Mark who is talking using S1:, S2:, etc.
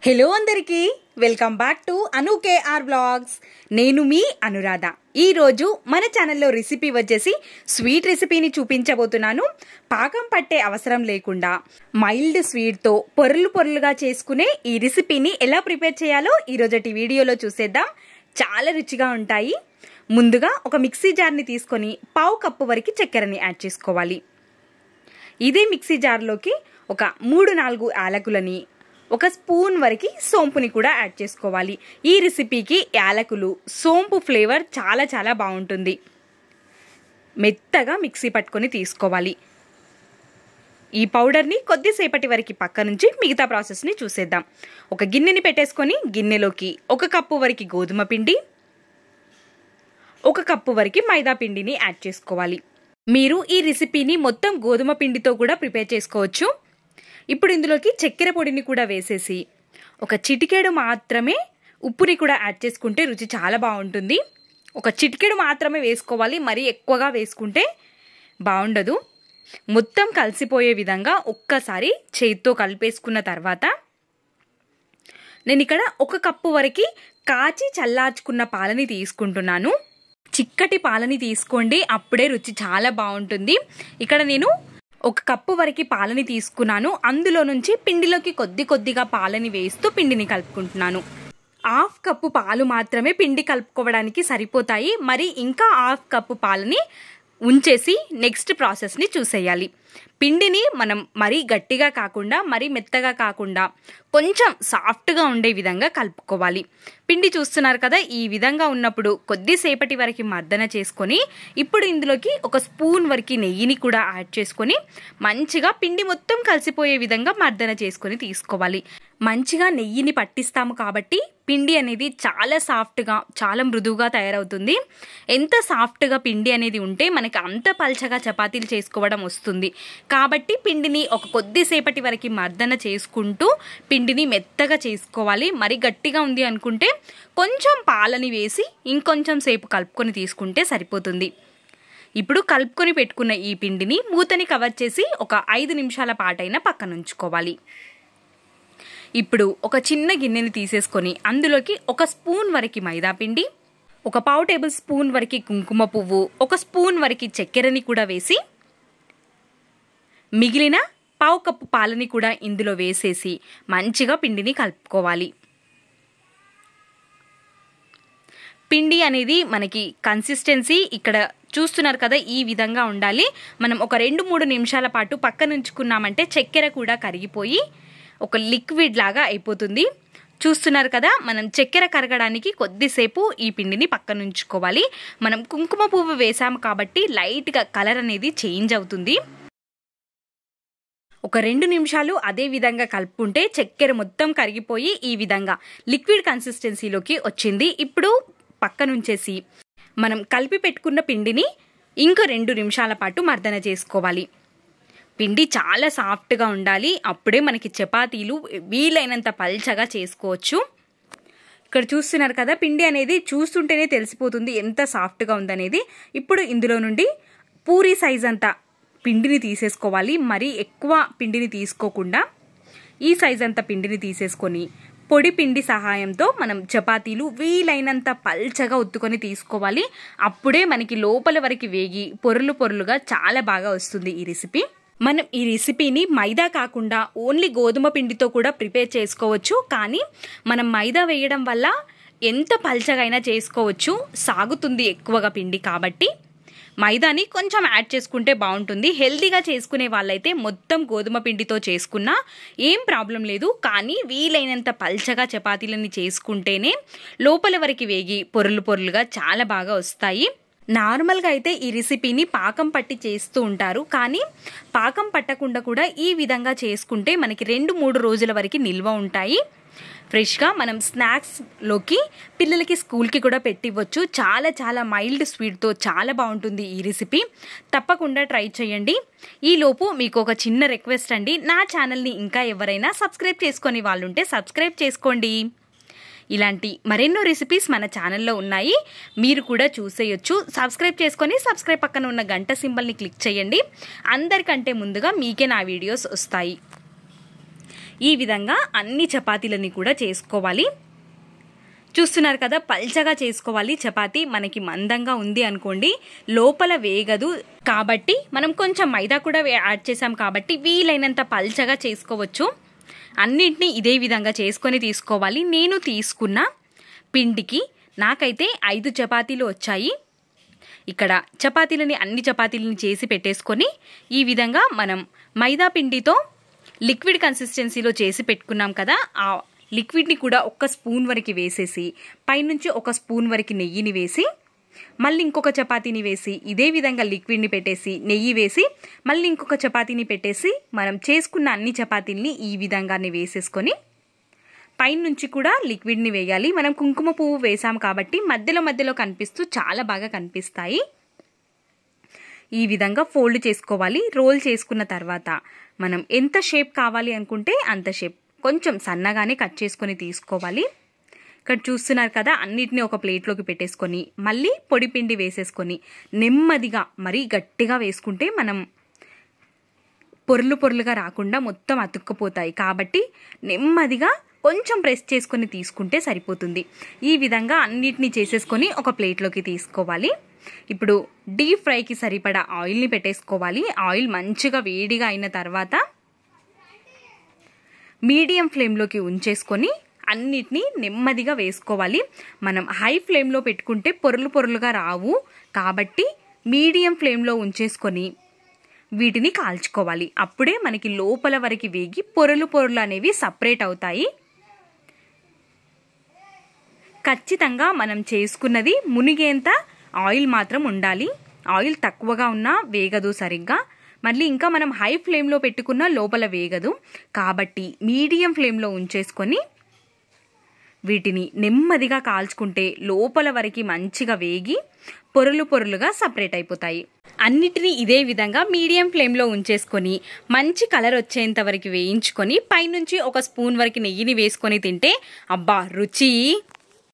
S1: Hello అందరికీ welcome back to Anu KR vlogs. నేను మీ అనురాధ. ఈరోజు మన ఛానల్లో రెసిపీ వచ్చేసి స్వీట్ రెసిపీని చూపించబోతున్నాను. పాకం పట్టే అవసరం లేకుండా మైల్డ్ స్వీట్తో పొరలుగా చేసుకునే ఈ రెసిపీని ఎలా ప్రిపేర్ చేయాలో ఈరోజటి వీడియోలో చూసేద్దాం. చాలా రుచిగా ఉంటాయి. ముందుగా ఒక మిక్సీ జార్ని తీసుకొని 1/2 కప్పు వరకు చక్కెరని యాడ్ చేసుకోవాలి. ఇదే మిక్సీ జార్లోకి ఒక 3-4 యాలకులని, 1 స్పూన్ వరకు సోంపుని కూడా యాడ్ చేసుకోవాలి. ఈ రెసిపీకి యాలకులు, సోంపు ఫ్లేవర్ చాలా బాగుంటుంది. మెత్తగా మిక్సీ పట్టుకొని తీసుకోవాలి. ఈ పౌడర్ని కొద్దిసేపటి వరకు పక్క నుంచి మిగతా ప్రాసెస్ని చూసేద్దాం. ఒక గిన్నెని పెట్టేసుకొని గిన్నెలోకి 1 కప్పు వరకు గోధుమ పిండి, 1 కప్పు వరకు మైదా పిండిని యాడ్ చేసుకోవాలి. మీరు ఈ రెసిపీని మొత్తం గోధుమ పిండితో కూడా ప్రిపేర్ చేసుకోవచ్చు. ఇప్పుడు ఇందులోకి చక్కెర పొడిని కూడా వేసేసి ఒక చిటికెడు మాత్రమే ఉప్పుని కూడా యాడ్ చేసుకుంటే రుచి చాలా బాగుంటుంది. ఒక చిటికెడు మాత్రమే వేసుకోవాలి, మరీ ఎక్కువగా వేసుకుంటే బాగుండదు. మొత్తం కలిసిపోయే విధంగా ఒక్కసారి చేతితో కలిపేసుకున్న తర్వాత నేను ఇక్కడ 1 కప్పు వరకు కాచి చల్లార్చుకున్న పాలని తీసుకుంటున్నాను. చిక్కటి పాలని తీసుకోండి, అప్పుడే రుచి చాలా బాగుంటుంది. ఇక్కడ నేను 1 కప్పు వరకు పాలని తీసుకున్నాను. అందులో నుంచి పిండిలోకి కొద్దిగా పాలని వేస్తూ పిండిని కలుపుకుంటున్నాను. 1/2 కప్పు పాలు మాత్రమే పిండి కలుపుకోవడానికి సరిపోతాయి. మరి ఇంకా 1/2 కప్పు పాలని ఉంచేసి నెక్స్ట్ ప్రాసెస్ని చూసేయాలి. పిండిని మనం మరీ గట్టిగా కాకుండా మరీ మెత్తగా కాకుండా కొంచెం సాఫ్ట్గా ఉండే విధంగా కలుపుకోవాలి. పిండి చూస్తున్నారు కదా, ఈ విధంగా ఉన్నప్పుడు కొద్దిసేపటి వరకు మర్దన చేసుకొని ఇప్పుడు ఇందులోకి 1 స్పూన్ వరకు నెయ్యిని కూడా యాడ్ చేసుకొని మంచిగా పిండి మొత్తం కలిసిపోయే విధంగా మర్దన చేసుకొని తీసుకోవాలి. మంచిగా నెయ్యిని పట్టిస్తాము కాబట్టి పిండి అనేది చాలా సాఫ్ట్గా, చాలా మృదువుగా తయారవుతుంది. ఎంత సాఫ్ట్గా పిండి అనేది ఉంటే మనకి అంత పల్చగా చపాతీలు చేసుకోవడం వస్తుంది. కాబట్టి పిండిని ఒక కొద్దిసేపటి వరకు మర్దన చేసుకుంటూ పిండిని మెత్తగా చేసుకోవాలి. మరి గట్టిగా ఉంది అనుకుంటే కొంచెం పాలని వేసి ఇంకొంచెం సేపు కలుపుకొని తీసుకుంటే సరిపోతుంది. ఇప్పుడు కలుపుకొని పెట్టుకున్న ఈ పిండిని మూతని కవర్ చేసి ఒక 5 నిమిషాల పాటైనా పక్కన ఉంచుకోవాలి. ఇప్పుడు ఒక చిన్న గిన్నెని తీసేసుకొని అందులోకి 1 స్పూన్ వరకు మైదా పిండి, 1/2 టేబుల్ స్పూన్ వరకు కుంకుమ పువ్వు, 1 స్పూన్ వరకు చక్కెరని కూడా వేసి మిగిలిన 1/2 కప్పు పాలని కూడా ఇందులో వేసేసి మంచిగా పిండిని కలుపుకోవాలి. పిండి అనేది మనకి కన్సిస్టెన్సీ ఇక్కడ చూస్తున్నారు కదా, ఈ విధంగా ఉండాలి. మనం ఒక 2-3 నిమిషాల పాటు పక్కన ఉంచుకున్నామంటే చక్కెర కూడా కరిగిపోయి ఒక లిక్విడ్ లాగా అయిపోతుంది. చూస్తున్నారు కదా, మనం చక్కెర కరగడానికి కొద్దిసేపు ఈ పిండిని పక్కన ఉంచుకోవాలి. మనం కుంకుమ పువ్వు వేసాము కాబట్టి లైట్గా కలర్ అనేది చేంజ్ అవుతుంది. ఒక 2 నిమిషాలు అదే విధంగా కలుపుకుంటే చక్కెర మొత్తం కరిగిపోయి ఈ విధంగా లిక్విడ్ కన్సిస్టెన్సీలోకి వచ్చింది. ఇప్పుడు పక్కన ఉంచేసి మనం కలిపి పెట్టుకున్న పిండిని ఇంకో 2 నిమిషాల పాటు మర్దన చేసుకోవాలి. పిండి చాలా సాఫ్ట్గా ఉండాలి, అప్పుడే మనకి చపాతీలు వీలైనంత పల్చగా చేసుకోవచ్చు. ఇక్కడ చూస్తున్నారు కదా, పిండి అనేది చూస్తుంటేనే తెలిసిపోతుంది ఎంత సాఫ్ట్గా ఉందనేది. ఇప్పుడు ఇందులో నుండి పూరీ సైజ్ అంతా పిండిని తీసేసుకోవాలి. మరీ ఎక్కువ పిండిని తీసుకోకుండా ఈ సైజ్ అంతా పిండిని తీసేసుకొని పొడి పిండి సహాయంతో మనం చపాతీలు వీలైనంత పల్చగా ఒత్తుకొని తీసుకోవాలి. అప్పుడే మనకి లోపల వరకు వేగి పొరలుగా చాలా బాగా వస్తుంది ఈ రెసిపీ. మనం ఈ రెసిపీని మైదా కాకుండా ఓన్లీ గోధుమ పిండితో కూడా ప్రిపేర్ చేసుకోవచ్చు. కానీ మనం మైదా వేయడం వల్ల ఎంత పల్చగా అయినా చేసుకోవచ్చు, సాగుతుంది ఎక్కువగా పిండి. కాబట్టి మైదాని కొంచెం యాడ్ చేసుకుంటే బాగుంటుంది. హెల్తీగా చేసుకునే వాళ్ళైతే మొత్తం గోధుమ పిండితో చేసుకున్నా ఏం ప్రాబ్లం లేదు. కానీ వీలైనంత పల్చగా చపాతీలని చేసుకుంటేనే లోపల వరకు వేగి పొరలుగా చాలా బాగా వస్తాయి. నార్మల్గా అయితే ఈ రెసిపీని పాకం పట్టి చేస్తూ ఉంటారు. కానీ పాకం పట్టకుండా కూడా ఈ విధంగా చేసుకుంటే మనకి 2-3 రోజుల వరకు నిల్వ ఉంటాయి. ఫ్రెష్గా మనం స్నాక్స్లోకి పిల్లలకి స్కూల్కి కూడా పెట్టివ్వచ్చు. చాలా మైల్డ్ స్వీట్తో చాలా బాగుంటుంది ఈ రెసిపీ. తప్పకుండా ట్రై చేయండి. ఈలోపు మీకు ఒక చిన్న రిక్వెస్ట్ అండి, నా ఛానల్ని ఇంకా ఎవరైనా సబ్స్క్రైబ్ చేసుకొని వాళ్ళుంటే సబ్స్క్రైబ్ చేసుకోండి. ఇలాంటి మరెన్నో రెసిపీస్ మన ఛానల్లో ఉన్నాయి, మీరు కూడా చూసేయొచ్చు. సబ్స్క్రైబ్ చేసుకొని సబ్స్క్రైబ్ పక్కన ఉన్న గంట సింబల్ని క్లిక్ చేయండి. అందరికంటే ముందుగా మీకే నా వీడియోస్ వస్తాయి. ఈ విధంగా అన్ని చపాతీలని కూడా చేసుకోవాలి. చూస్తున్నారు కదా, పల్చగా చేసుకోవాలి. చపాతీ మనకి మందంగా ఉంది అనుకోండి లోపల వేగదు. కాబట్టి మనం కొంచెం మైదా కూడా యాడ్ చేసాం కాబట్టి వీలైనంత పల్చగా చేసుకోవచ్చు. అన్నింటినీ ఇదే విధంగా చేసుకొని తీసుకోవాలి. నేను తీసుకున్న పిండికి నాకైతే 5 చపాతీలు వచ్చాయి. ఇక్కడ అన్ని చపాతీలని చేసి పెట్టేసుకొని ఈ విధంగా మనం మైదా పిండితో లిక్విడ్ కన్సిస్టెన్సీలో చేసి పెట్టుకున్నాం కదా, ఆ లిక్విడ్ని కూడా 1 స్పూన్ వరకు వేసేసి పైనుంచి 1 స్పూన్ వరకు నెయ్యిని వేసి మళ్ళీ ఇంకొక చపాతీని వేసి ఇదే విధంగా లిక్విడ్ని పెట్టేసి నెయ్యి వేసి మళ్ళీ ఇంకొక చపాతీని పెట్టేసి మనం చేసుకున్న అన్ని చపాతీల్ని ఈ విధంగానే వేసేసుకొని పైనుంచి కూడా లిక్విడ్ని వేయాలి. మనం కుంకుమ పువ్వు వేసాం కాబట్టి మధ్యలో కనిపిస్తూ చాలా బాగా కనిపిస్తాయి. ఈ విధంగా ఫోల్డ్ చేసుకోవాలి. రోల్ చేసుకున్న తర్వాత మనం ఎంత షేప్ కావాలి అనుకుంటే అంత షేప్ కొంచెం సన్నగానే కట్ చేసుకొని తీసుకోవాలి. ఇక్కడ చూస్తున్నారు కదా, అన్నిటిని ఒక ప్లేట్లోకి పెట్టేసుకొని మళ్ళీ పొడి పిండి వేసేసుకొని నెమ్మదిగా మరీ గట్టిగా వేసుకుంటే మనం పొరులుగా రాకుండా మొత్తం అతుక్కుపోతాయి. కాబట్టి నెమ్మదిగా కొంచెం ప్రెస్ చేసుకొని తీసుకుంటే సరిపోతుంది. ఈ విధంగా అన్నిటినీ చేసేసుకొని ఒక ప్లేట్లోకి తీసుకోవాలి. ఇప్పుడు డీప్ ఫ్రైకి సరిపడా ఆయిల్ని పెట్టేసుకోవాలి. ఆయిల్ మంచిగా వేడిగా అయిన తర్వాత మీడియం ఫ్లేమ్లోకి ఉంచేసుకొని అన్నిటినీ నెమ్మదిగా వేసుకోవాలి. మనం హై ఫ్లేమ్లో పెట్టుకుంటే పొరులుగా రావు. కాబట్టి మీడియం ఫ్లేమ్లో ఉంచేసుకొని వీటిని కాల్చుకోవాలి. అప్పుడే మనకి లోపల వరకు వేగి పొరలు అనేవి సపరేట్ అవుతాయి. ఖచ్చితంగా మనం చేసుకున్నది మునిగేంత ఆయిల్ మాత్రం ఉండాలి. ఆయిల్ తక్కువగా ఉన్నా వేగదు సరిగ్గా. మళ్ళీ ఇంకా మనం హై ఫ్లేమ్లో పెట్టుకున్న లోపల వేగదు. కాబట్టి మీడియం ఫ్లేమ్లో ఉంచేసుకొని వీటిని నెమ్మదిగా కాల్చుకుంటే లోపల వరకు మంచిగా వేగి పొరలుగా సపరేట్ అయిపోతాయి. అన్నిటినీ ఇదే విధంగా మీడియం ఫ్లేమ్లో ఉంచేసుకొని మంచి కలర్ వచ్చేంత వరకు వేయించుకొని పైనుంచి 1 స్పూన్ వరకు నెయ్యిని వేసుకొని తింటే అబ్బా రుచి